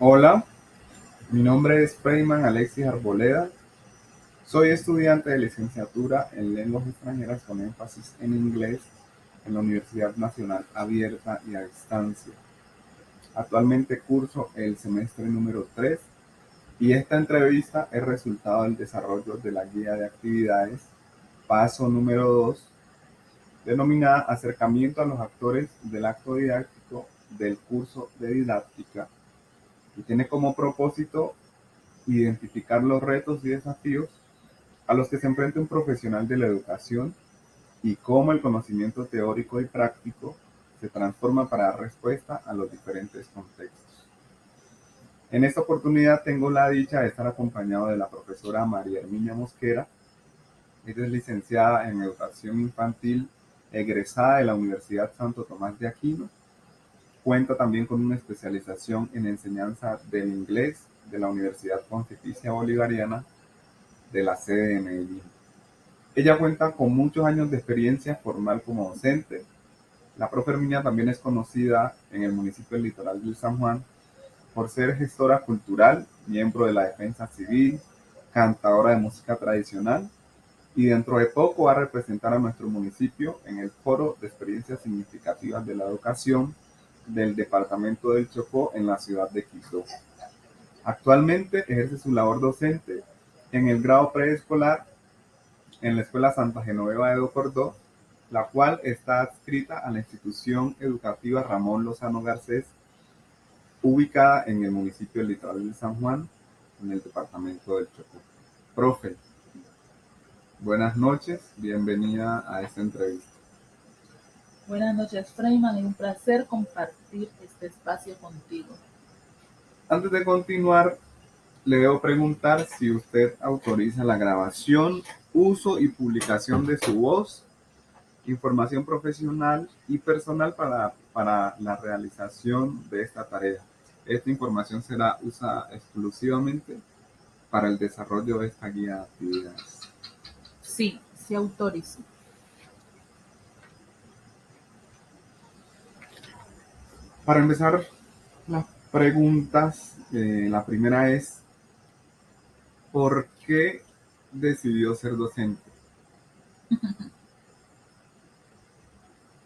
Hola, mi nombre es Freyman Alexis Arboleda. Soy estudiante de licenciatura en lenguas extranjeras con énfasis en inglés en la Universidad Nacional Abierta y a Distancia. Actualmente curso el semestre número 3 y esta entrevista es resultado del desarrollo de la guía de actividades paso número 2, denominada Acercamiento a los actores del acto didáctico del curso de didáctica, y tiene como propósito identificar los retos y desafíos a los que se enfrenta un profesional de la educación y cómo el conocimiento teórico y práctico se transforma para dar respuesta a los diferentes contextos. En esta oportunidad tengo la dicha de estar acompañado de la profesora María Herminia Mosquera. Ella es licenciada en Educación Infantil, egresada de la Universidad Santo Tomás de Aquino. Cuenta también con una especialización en enseñanza del inglés de la Universidad Pontificia Bolivariana de la sede de Medellín. Ella cuenta con muchos años de experiencia formal como docente. La profe Herminia también es conocida en el municipio del Litoral del San Juan por ser gestora cultural, miembro de la Defensa Civil, cantadora de música tradicional, y dentro de poco va a representar a nuestro municipio en el Foro de Experiencias Significativas de la Educación del Departamento del Chocó en la ciudad de Quito. Actualmente ejerce su labor docente en el grado preescolar en la Escuela Santa Genoveva de Docordó, la cual está adscrita a la institución educativa Ramón Lozano Garcés, ubicada en el municipio del Litoral de San Juan, en el departamento del Chocó. Profe, buenas noches, bienvenida a esta entrevista. Buenas noches, Freyman. Es un placer compartir este espacio contigo. Antes de continuar, le debo preguntar si usted autoriza la grabación, uso y publicación de su voz, información profesional y personal para la realización de esta tarea. Esta información será usada exclusivamente para el desarrollo de esta guía de actividades. Sí, autorizo. Para empezar las preguntas, la primera es, ¿por qué decidió ser docente?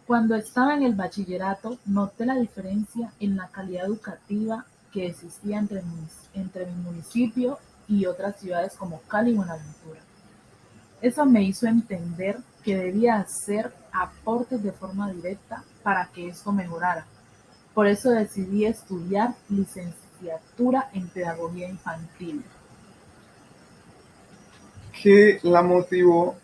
Cuando estaba en el bachillerato, noté la diferencia en la calidad educativa que existía entre mi municipio y otras ciudades como Cali y Buenaventura. Eso me hizo entender que debía hacer aportes de forma directa para que esto mejorara. Por eso decidí estudiar licenciatura en pedagogía infantil. ¿Qué la motivó,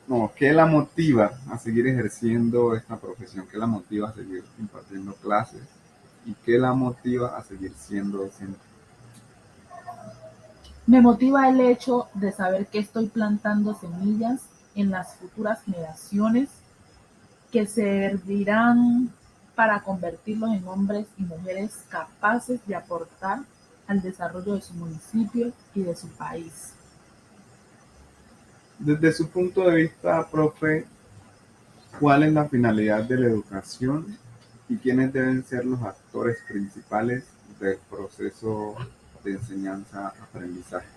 no, qué la motiva a seguir ejerciendo esta profesión? ¿Qué la motiva a seguir impartiendo clases? ¿Y qué la motiva a seguir siendo docente? Me motiva el hecho de saber que estoy plantando semillas en las futuras generaciones que servirán para convertirlos en hombres y mujeres capaces de aportar al desarrollo de su municipio y de su país. Desde su punto de vista, profe, ¿cuál es la finalidad de la educación y quiénes deben ser los actores principales del proceso de enseñanza-aprendizaje?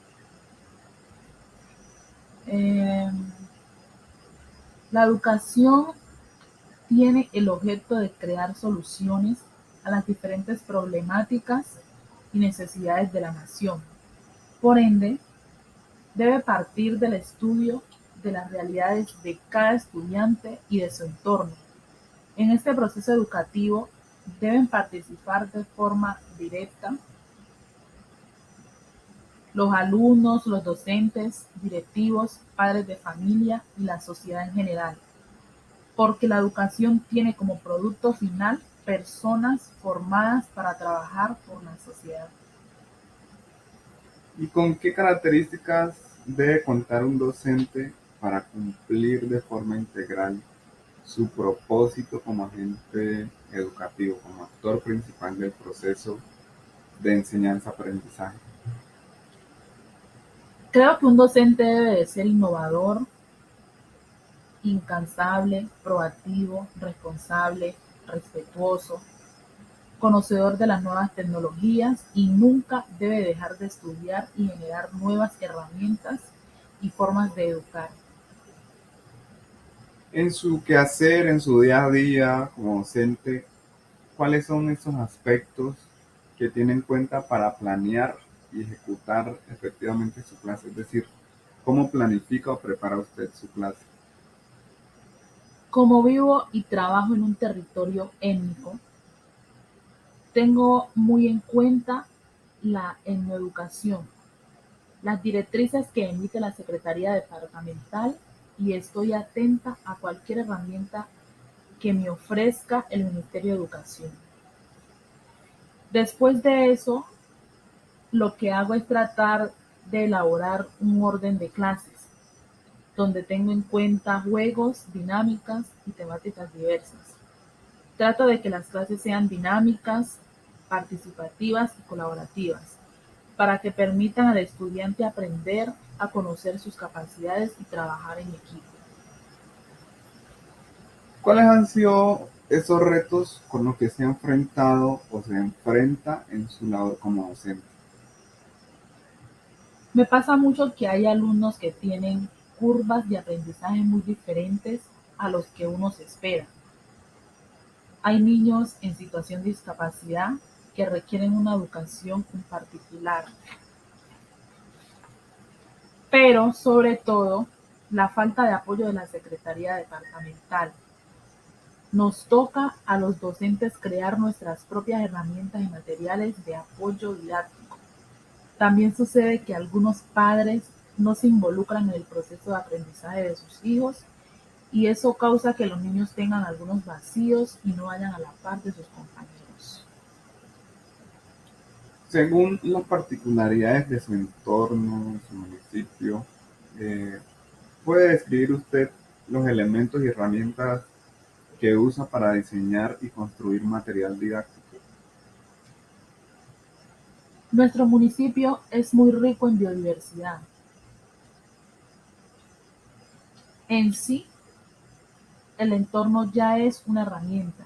Eh, la educación tiene el objeto de crear soluciones a las diferentes problemáticas y necesidades de la nación. Por ende, debe partir del estudio de las realidades de cada estudiante y de su entorno. En este proceso educativo deben participar de forma directa los alumnos, los docentes, directivos, padres de familia y la sociedad en general, porque la educación tiene como producto final personas formadas para trabajar por la sociedad. ¿Y con qué características debe contar un docente para cumplir de forma integral su propósito como agente educativo, como actor principal del proceso de enseñanza-aprendizaje? Creo que un docente debe de ser innovador, incansable, proactivo, responsable, respetuoso, conocedor de las nuevas tecnologías y nunca debe dejar de estudiar y generar nuevas herramientas y formas de educar. En su quehacer, en su día a día como docente, ¿cuáles son esos aspectos que tiene en cuenta para planear y ejecutar efectivamente su clase? Es decir, ¿cómo planifica o prepara usted su clase? Como vivo y trabajo en un territorio étnico, tengo muy en cuenta la etnoeducación, las directrices que emite la Secretaría Departamental y estoy atenta a cualquier herramienta que me ofrezca el Ministerio de Educación. Después de eso, lo que hago es tratar de elaborar un orden de clases, donde tengo en cuenta juegos, dinámicas y temáticas diversas. Trato de que las clases sean dinámicas, participativas y colaborativas, para que permitan al estudiante aprender a conocer sus capacidades y trabajar en equipo. ¿Cuáles han sido esos retos con los que se ha enfrentado o se enfrenta en su labor como docente? Me pasa mucho que hay alumnos que tienen curvas de aprendizaje muy diferentes a los que uno se espera. Hay niños en situación de discapacidad que requieren una educación en particular, pero sobre todo la falta de apoyo de la Secretaría Departamental. Nos toca a los docentes crear nuestras propias herramientas y materiales de apoyo didáctico. También sucede que algunos padres no se involucran en el proceso de aprendizaje de sus hijos y eso causa que los niños tengan algunos vacíos y no vayan a la par de sus compañeros. Según las particularidades de su entorno, su municipio, eh, ¿puede describir usted los elementos y herramientas que usa para diseñar y construir material didáctico? Nuestro municipio es muy rico en biodiversidad. En sí, el entorno ya es una herramienta.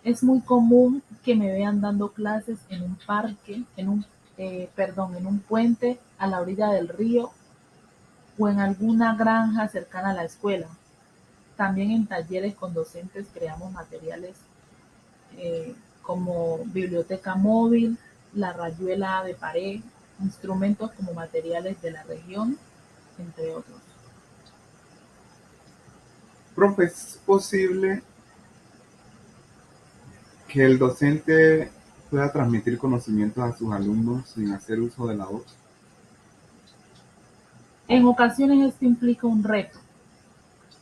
Es muy común que me vean dando clases en un parque, en un puente a la orilla del río o en alguna granja cercana a la escuela. También en talleres con docentes creamos materiales eh, como biblioteca móvil, la rayuela de pared, instrumentos como materiales de la región, entre otros. Profe, ¿es posible que el docente pueda transmitir conocimientos a sus alumnos sin hacer uso de la voz? En ocasiones esto implica un reto,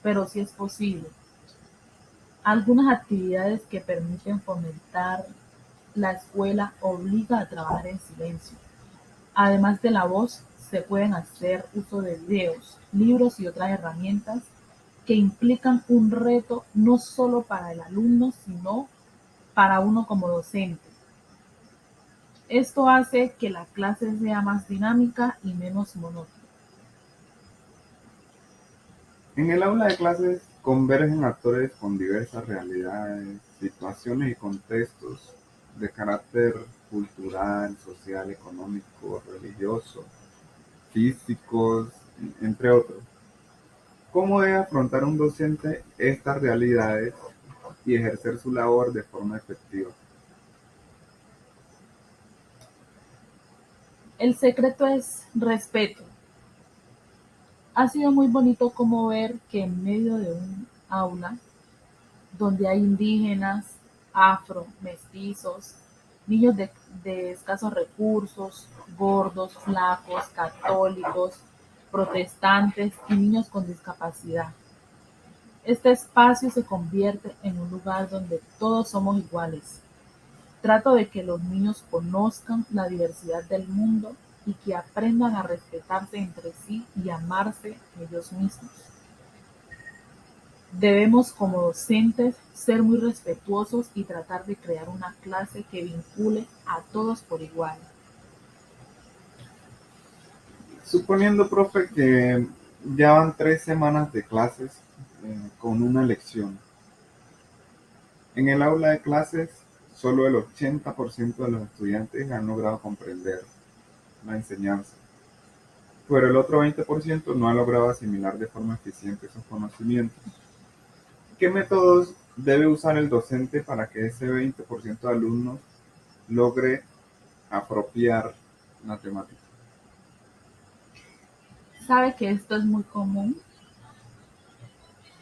pero sí es posible. Algunas actividades que permiten fomentar la escuela obliga a trabajar en silencio. Además de la voz, se pueden hacer uso de videos, libros y otras herramientas que implican un reto no solo para el alumno, sino para uno como docente. Esto hace que la clase sea más dinámica y menos monótona. En el aula de clases convergen actores con diversas realidades, situaciones y contextos de carácter cultural, social, económico, religioso, físicos, entre otros. ¿Cómo debe afrontar un docente estas realidades y ejercer su labor de forma efectiva? El secreto es respeto. Ha sido muy bonito como ver que en medio de un aula donde hay indígenas, afro, mestizos, niños de escasos recursos, gordos, flacos, católicos, protestantes y niños con discapacidad. Este espacio se convierte en un lugar donde todos somos iguales. Trato de que los niños conozcan la diversidad del mundo y que aprendan a respetarse entre sí y amarse ellos mismos. Debemos como docentes ser muy respetuosos y tratar de crear una clase que vincule a todos por igual. Suponiendo, profe, que ya van 3 semanas de clases con una lección. En el aula de clases solo el 80% de los estudiantes han logrado comprender la enseñanza, pero el otro 20% no ha logrado asimilar de forma eficiente esos conocimientos. ¿Qué métodos debe usar el docente para que ese 20% de alumnos logre apropiar la temática? Sabe que esto es muy común,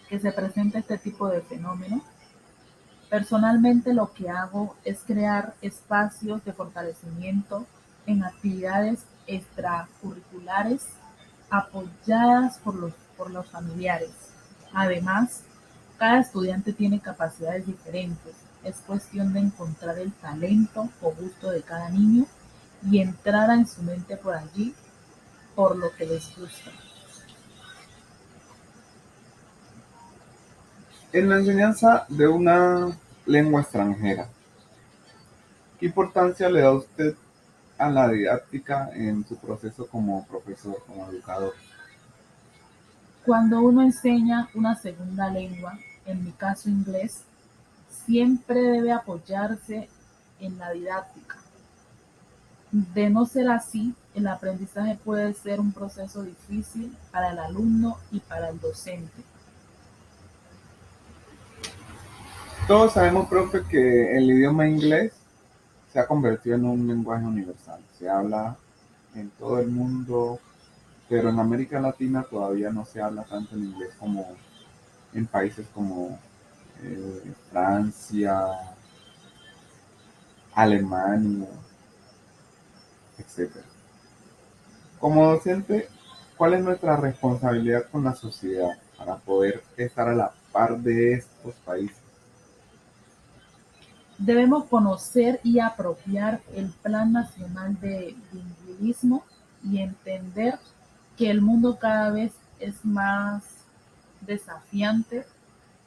que se presente este tipo de fenómeno. Personalmente lo que hago es crear espacios de fortalecimiento en actividades extracurriculares apoyadas por los familiares. Además, cada estudiante tiene capacidades diferentes. Es cuestión de encontrar el talento o gusto de cada niño y entrar en su mente por allí, por lo que les gusta. En la enseñanza de una lengua extranjera, ¿qué importancia le da usted a la didáctica en su proceso como profesor, como educador? Cuando uno enseña una segunda lengua, en mi caso inglés, siempre debe apoyarse en la didáctica. De no ser así, el aprendizaje puede ser un proceso difícil para el alumno y para el docente. Todos sabemos, profe, que el idioma inglés se ha convertido en un lenguaje universal. Se habla en todo el mundo, pero en América Latina todavía no se habla tanto en inglés como en países como Francia, Alemania, etcétera. Como docente, ¿cuál es nuestra responsabilidad con la sociedad para poder estar a la par de estos países? Debemos conocer y apropiar el Plan Nacional de Bilingüismo y entender que el mundo cada vez es más desafiante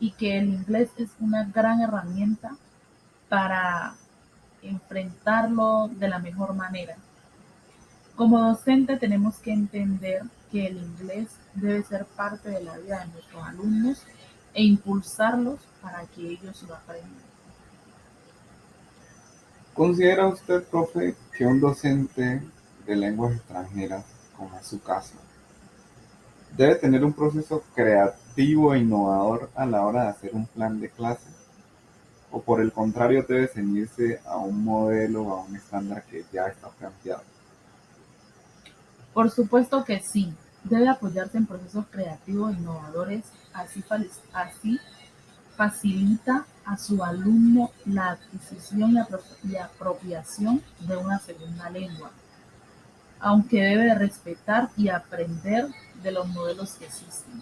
y que el inglés es una gran herramienta para enfrentarlo de la mejor manera. Como docente tenemos que entender que el inglés debe ser parte de la vida de nuestros alumnos e impulsarlos para que ellos lo aprendan. ¿Considera usted, profe, que un docente de lenguas extranjeras, como es su caso, debe tener un proceso creativo e innovador a la hora de hacer un plan de clase? ¿O por el contrario debe ceñirse a un modelo o a un estándar que ya está planteado? Por supuesto que sí, debe apoyarse en procesos creativos e innovadores, así facilita a su alumno la adquisición y apropiación de una segunda lengua, aunque debe de respetar y aprender de los modelos que existen.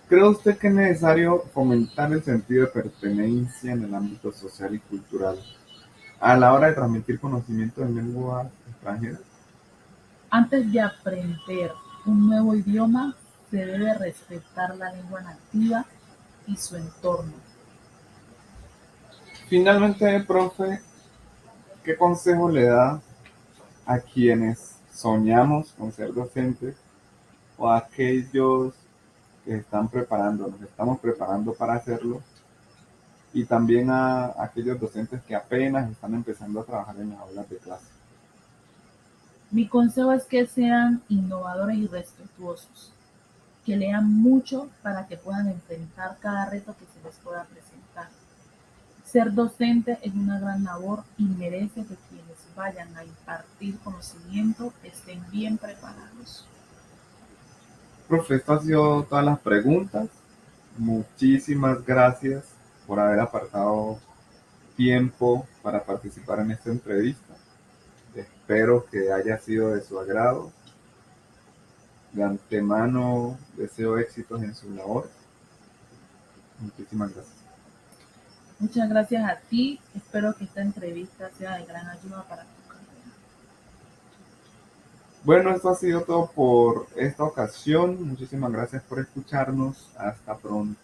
¿Cree usted que es necesario fomentar el sentido de pertenencia en el ámbito social y cultural a la hora de transmitir conocimiento en lenguas extranjeras? Antes de aprender un nuevo idioma, se debe respetar la lengua nativa y su entorno. Finalmente, profe, ¿qué consejo le da a quienes soñamos con ser docentes o a aquellos que están preparando, nos estamos preparando para hacerlo, y también a aquellos docentes que apenas están empezando a trabajar en las aulas de clase? Mi consejo es que sean innovadores y respetuosos, que lean mucho para que puedan enfrentar cada reto que se les pueda presentar. Ser docente es una gran labor y merece que quienes vayan a impartir conocimiento estén bien preparados. Profe, esto ha sido todas las preguntas. Muchísimas gracias por haber apartado tiempo para participar en esta entrevista. Espero que haya sido de su agrado. De antemano deseo éxitos en su labor. Muchísimas gracias. Muchas gracias a ti. Espero que esta entrevista sea de gran ayuda para tu carrera. Bueno, esto ha sido todo por esta ocasión. Muchísimas gracias por escucharnos. Hasta pronto.